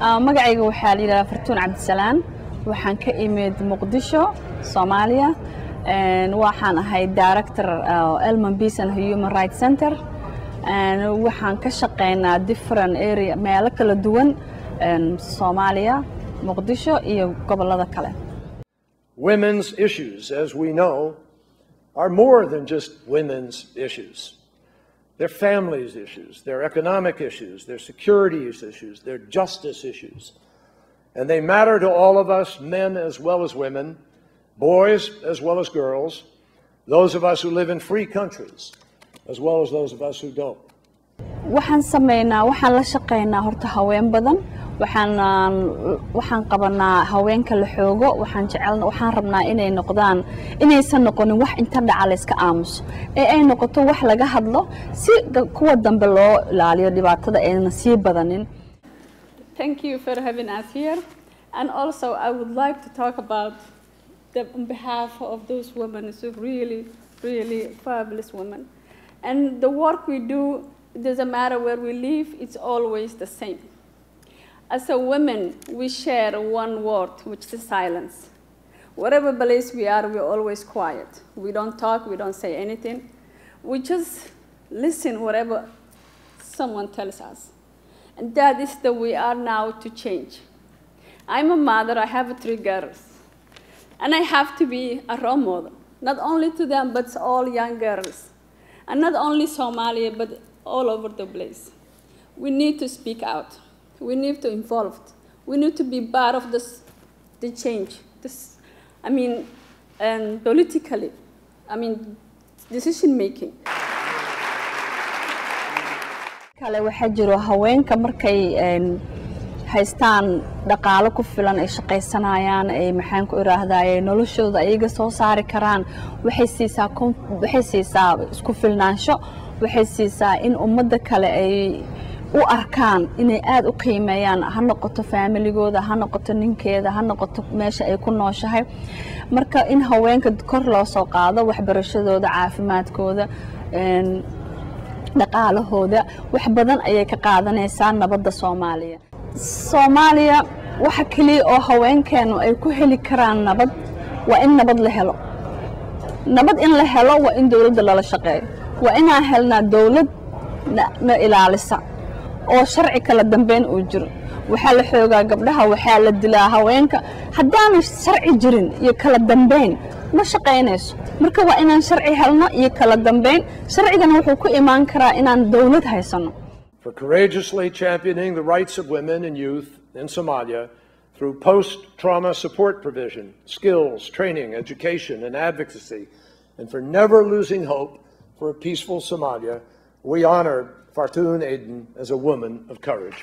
magacayga waxaa la yiraahdaa Fartuun Cabdisalaan waxaan ka imid Muqdisho Soomaaliya waxaan ahay director Elman Peace and Human Rights Center waxaan ka shaqeynaa different area meelo kala duwan Soomaaliya Muqdisho iyo gobolada kale. Women's issues, as we know, are more than just women's issues. They're families' issues, they're economic issues, they're security issues, they're justice issues. And they matter to all of us, men as well as women, boys as well as girls, those of us who live in free countries, as well as those of us who don't. waxaan sameynaa waxaan la shaqeynaa horta haween badan waxaan qabanaa haweenka la xoogo waxaan rabnaa inaysan noqonin wax inta dhaca la iska aamuso ay noqoto wax laga hadlo si kuwa dambe loo ilaaliyo dhibaatada ayna sii badanin. Thank you for having us here, and also I would like to talk about on behalf of those women, so really fabulous women, and the work we do. It doesn't matter where we live, it's always the same. As a woman, we share one word, which is silence. Whatever place we are, we're always quiet. We don't talk, we don't say anything. We just listen whatever someone tells us. And that is the way we are now to change. I'm a mother, I have 3 girls. And I have to be a role model, not only to them, but all young girls. And not only Somalia, but all over the place. We need to speak out. We need to involve. We need to be part of the change. Politically, decision making. kale waxa jiro haweenka markay haystaan dhaqaale ku filan ay shaqaysanayaan ay maxaan ku iraahdaa noloshooda ayaga soo saari karaan waxay siisaa isku filnaansho waxay siisaa in ummadda kale ay u arkaan inay aad u qiimeeyaan ha noqoto familigooda ha noqoto ninkeeda ha noqoto meesha ay ku nooshahay marka in haweenka kor loo soo qaado waxbarashadooda caafimaadkooda dhaqaalahooda wax badan ayay ka qaadanaysaa nabadda Soomaaliya waxa kaliya oo haweenkeenu ay ku heli karaan nabad waa in nabad la helo waa in dawladda lala shaqeeyo waa inaan helnaa dawlad na ilaalisa oo sharci kala dambeyn uu jiro waxa la xoogaa gabdhaha waxa la dilaa haweenka haddaan sharci jirin iyo kala dambeyn ma shaqeynayso marka waa inaan sharci helno iyo kala dambeyn sharcigan wuxuu ku imaan karaa inaan dawlad haysano. For courageously championing the rights of women and youth in Somalia through post-trauma support provision, skills, training, education, and advocacy, and for never losing hope for a peaceful Somalia, we honor Fartuun Aden as a woman of courage.